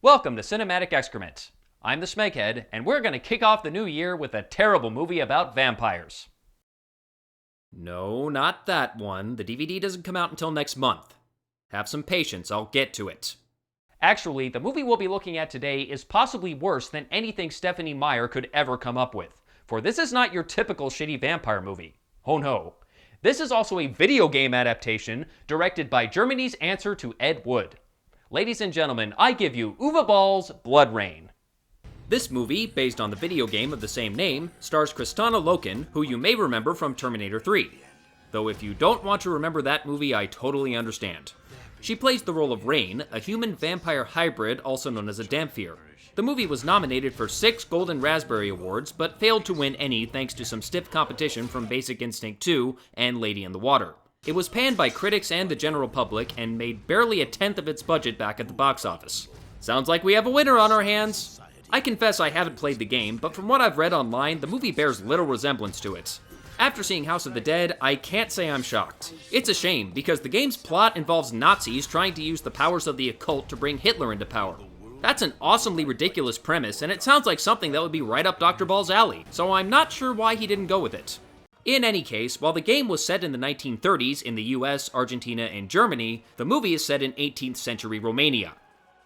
Welcome to Cinematic Excrement. I'm the Smeghead, and we're going to kick off the new year with a terrible movie about vampires. No, not that one. The DVD doesn't come out until next month. Have some patience, I'll get to it. Actually, the movie we'll be looking at today is possibly worse than anything Stephenie Meyer could ever come up with. For this is not your typical shitty vampire movie. Oh no. This is also a video game adaptation directed by Germany's answer to Ed Wood. Ladies and gentlemen, I give you Uwe Ball's Bloodrayne. This movie, based on the video game of the same name, stars Kristanna Loken, who you may remember from Terminator 3. Though if you don't want to remember that movie, I totally understand. She plays the role of Rain, a human-vampire hybrid also known as a Dhampir. The movie was nominated for 6 Golden Raspberry Awards, but failed to win any thanks to some stiff competition from Basic Instinct 2 and Lady in the Water. It was panned by critics and the general public and made barely a tenth of its budget back at the box office. Sounds like we have a winner on our hands. I confess I haven't played the game, but from what I've read online, the movie bears little resemblance to it. After seeing House of the Dead, I can't say I'm shocked. It's a shame, because the game's plot involves Nazis trying to use the powers of the occult to bring Hitler into power. That's an awesomely ridiculous premise, and it sounds like something that would be right up Dr. Ball's alley, so I'm not sure why he didn't go with it. In any case, while the game was set in the 1930s in the US, Argentina, and Germany, the movie is set in 18th century Romania.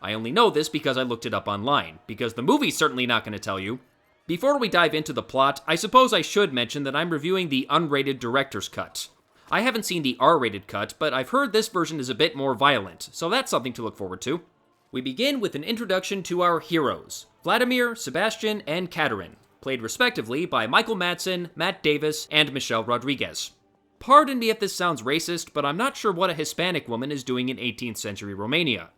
I only know this because I looked it up online, because the movie's certainly not going to tell you. Before we dive into the plot, I suppose I should mention that I'm reviewing the unrated director's cut. I haven't seen the R-rated cut, but I've heard this version is a bit more violent, so that's something to look forward to. We begin with an introduction to our heroes, Vladimir, Sebastian, and Katerin, played respectively by Michael Madsen, Matt Davis, and Michelle Rodriguez. Pardon me if this sounds racist, but I'm not sure what a Hispanic woman is doing in 18th century Romania.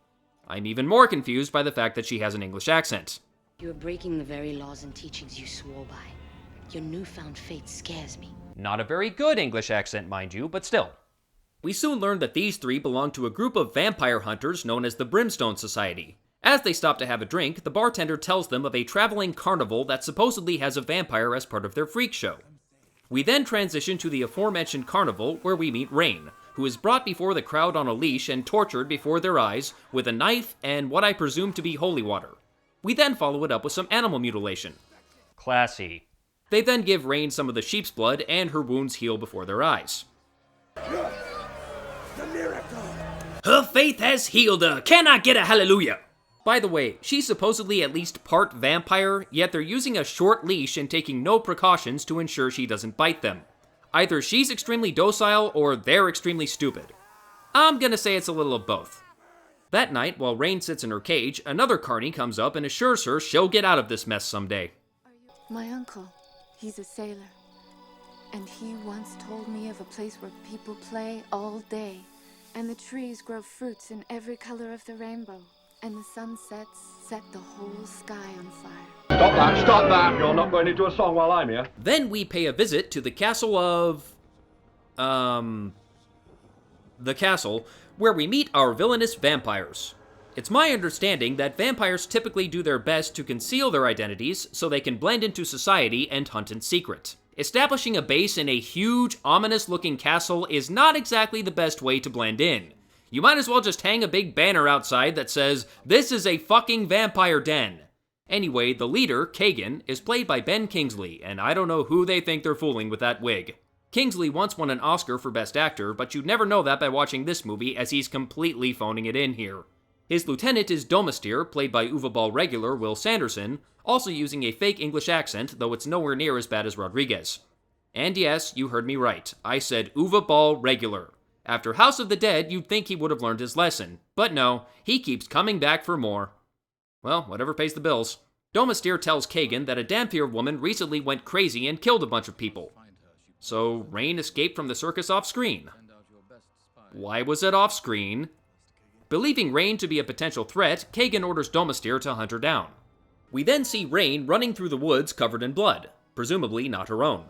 I'm even more confused by the fact that she has an English accent. You are breaking the very laws and teachings you swore by. Your newfound faith scares me. Not a very good English accent, mind you, but still. We soon learn that these three belong to a group of vampire hunters known as the Brimstone Society. As they stop to have a drink, the bartender tells them of a traveling carnival that supposedly has a vampire as part of their freak show. We then transition to the aforementioned carnival, where we meet Rain, who is brought before the crowd on a leash and tortured before their eyes with a knife and what I presume to be holy water. We then follow it up with some animal mutilation. Classy. They then give Rain some of the sheep's blood and her wounds heal before their eyes. The miracle! Her faith has healed her! Can I get a hallelujah? By the way, she's supposedly at least part vampire, yet they're using a short leash and taking no precautions to ensure she doesn't bite them. Either she's extremely docile, or they're extremely stupid. I'm gonna say it's a little of both. That night, while Rain sits in her cage, another carny comes up and assures her she'll get out of this mess someday. My uncle, he's a sailor. And he once told me of a place where people play all day, and the trees grow fruits in every color of the rainbow, and the sunsets set the whole sky on fire. Stop that! You're not going into a song while I'm here. Then we pay a visit to the castle of... the castle, where we meet our villainous vampires. It's my understanding that vampires typically do their best to conceal their identities so they can blend into society and hunt in secret. Establishing a base in a huge, ominous-looking castle is not exactly the best way to blend in. You might as well just hang a big banner outside that says, "This is a fucking vampire den." Anyway, the leader, Kagan, is played by Ben Kingsley, and I don't know who they think they're fooling with that wig. Kingsley once won an Oscar for Best Actor, but you'd never know that by watching this movie, as he's completely phoning it in here. His lieutenant is Domastir, played by Uwe Ball regular Will Sanderson, also using a fake English accent, though it's nowhere near as bad as Rodriguez. And yes, you heard me right. I said Uwe Ball regular. After House of the Dead, you'd think he would have learned his lesson. But no, he keeps coming back for more. Well, whatever pays the bills. Domastir tells Kagan that a Dhampir woman recently went crazy and killed a bunch of people. So Rain escaped from the circus off-screen. Why was it off-screen? Believing Rain to be a potential threat, Kagan orders Domastir to hunt her down. We then see Rain running through the woods covered in blood, presumably not her own.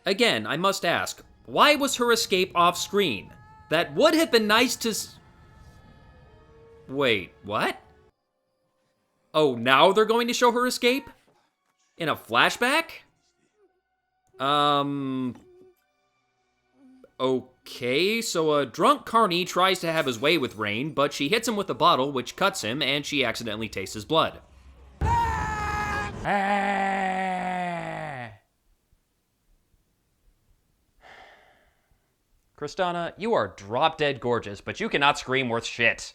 Again, I must ask, why was her escape off-screen? That would have been nice to Wait, what? Oh, now they're going to show her escape? In a flashback? Okay, so a drunk carny tries to have his way with Rain, but she hits him with a bottle which cuts him and she accidentally tastes his blood. Kristana, you are drop-dead gorgeous, but you cannot scream worth shit.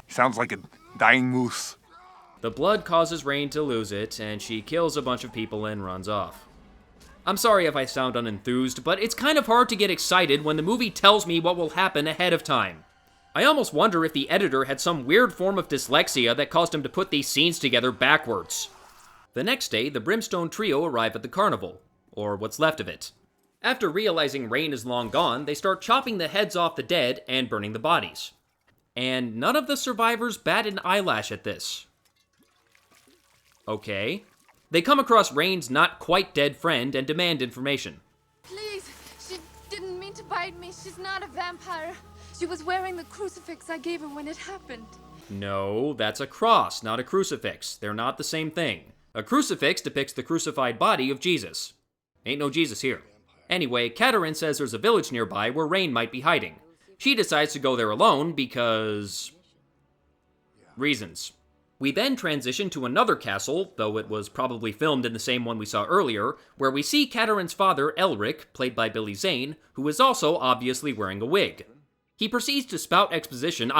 Sounds like a dying moose. The blood causes Rain to lose it, and she kills a bunch of people and runs off. I'm sorry if I sound unenthused, but it's kind of hard to get excited when the movie tells me what will happen ahead of time. I almost wonder if the editor had some weird form of dyslexia that caused him to put these scenes together backwards. The next day, the Brimstone trio arrive at the carnival, or what's left of it. After realizing Rain is long gone, they start chopping the heads off the dead and burning the bodies. And none of the survivors bat an eyelash at this. Okay. They come across Rain's not-quite-dead friend and demand information. Please, she didn't mean to bite me. She's not a vampire. She was wearing the crucifix I gave her when it happened. No, that's a cross, not a crucifix. They're not the same thing. A crucifix depicts the crucified body of Jesus. Ain't no Jesus here. Anyway, Katerin says there's a village nearby where Rain might be hiding. She decides to go there alone because... reasons. We then transition to another castle, though it was probably filmed in the same one we saw earlier, where we see Katerin's father, Elric, played by Billy Zane, who is also obviously wearing a wig. He proceeds to spout exposition,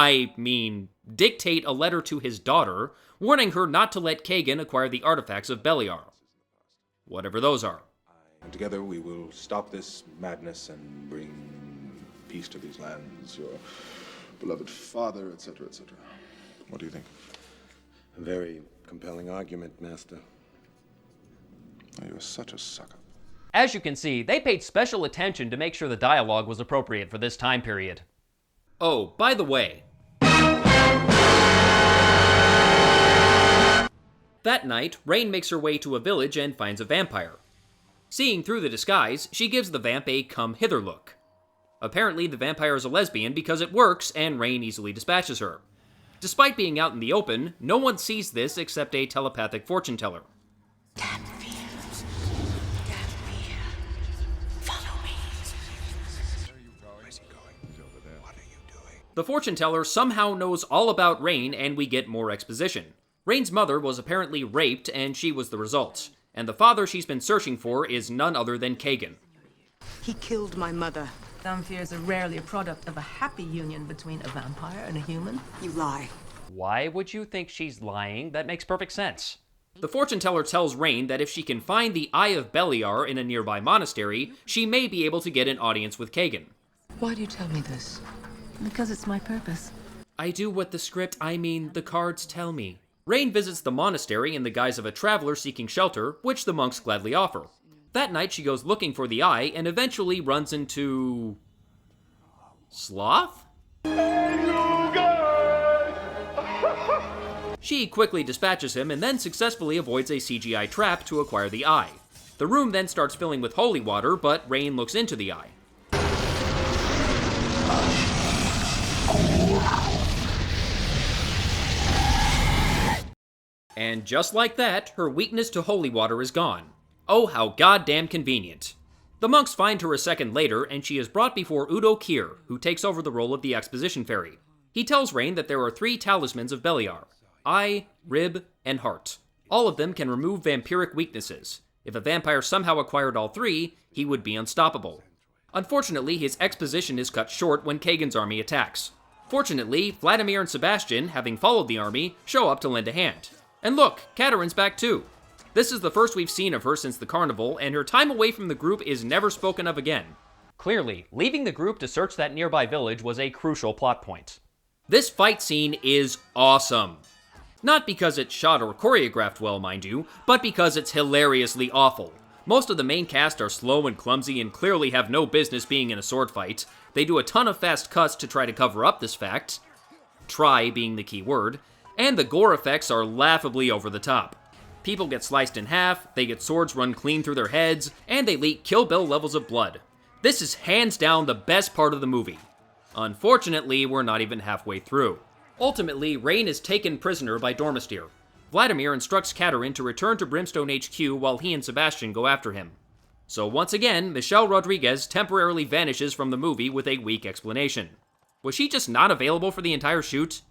dictate a letter to his daughter, warning her not to let Kagan acquire the artifacts of Beliar. Whatever those are. And together we will stop this madness and bring peace to these lands, your beloved father, etc., etc. What do you think? A very compelling argument, Master. Oh, you're such a sucker. As you can see, they paid special attention to make sure the dialogue was appropriate for this time period. Oh, by the way. That night, Rain makes her way to a village and finds a vampire. Seeing through the disguise, she gives the vamp a come-hither look. Apparently, the vampire is a lesbian because it works, and Rain easily dispatches her. Despite being out in the open, no one sees this except a telepathic fortune teller. The fortune teller somehow knows all about Rain, and we get more exposition. Rain's mother was apparently raped, and she was the result. And the father she's been searching for is none other than Kagan. He killed my mother. Vampires are rarely a product of a happy union between a vampire and a human. You lie. Why would you think she's lying? That makes perfect sense. The fortune teller tells Rain that if she can find the Eye of Beliar in a nearby monastery, she may be able to get an audience with Kagan. Why do you tell me this? Because it's my purpose. I do what the cards tell me. Rain visits the monastery in the guise of a traveler seeking shelter, which the monks gladly offer. That night she goes looking for the eye and eventually runs into... Sloth? She quickly dispatches him and then successfully avoids a CGI trap to acquire the eye. The room then starts filling with holy water, but Rain looks into the eye. And just like that, her weakness to holy water is gone. Oh, how goddamn convenient. The monks find her a second later, and she is brought before Udo Kier, who takes over the role of the exposition fairy. He tells Rain that there are 3 talismans of Beliar: eye, rib, and heart. All of them can remove vampiric weaknesses. If a vampire somehow acquired all 3, he would be unstoppable. Unfortunately, his exposition is cut short when Kagan's army attacks. Fortunately, Vladimir and Sebastian, having followed the army, show up to lend a hand. And look, Katerin's back too. This is the first we've seen of her since the carnival, and her time away from the group is never spoken of again. Clearly, leaving the group to search that nearby village was a crucial plot point. This fight scene is awesome. Not because it's shot or choreographed well, mind you, but because it's hilariously awful. Most of the main cast are slow and clumsy and clearly have no business being in a sword fight. They do a ton of fast cuts to try to cover up this fact. Try being the key word. And the gore effects are laughably over the top. People get sliced in half, they get swords run clean through their heads, and they leak Kill Bill levels of blood. This is hands down the best part of the movie. Unfortunately, we're not even halfway through. Ultimately, Rain is taken prisoner by Dormistir. Vladimir instructs Katerin to return to Brimstone HQ while he and Sebastian go after him. So once again, Michelle Rodriguez temporarily vanishes from the movie with a weak explanation. Was she just not available for the entire shoot?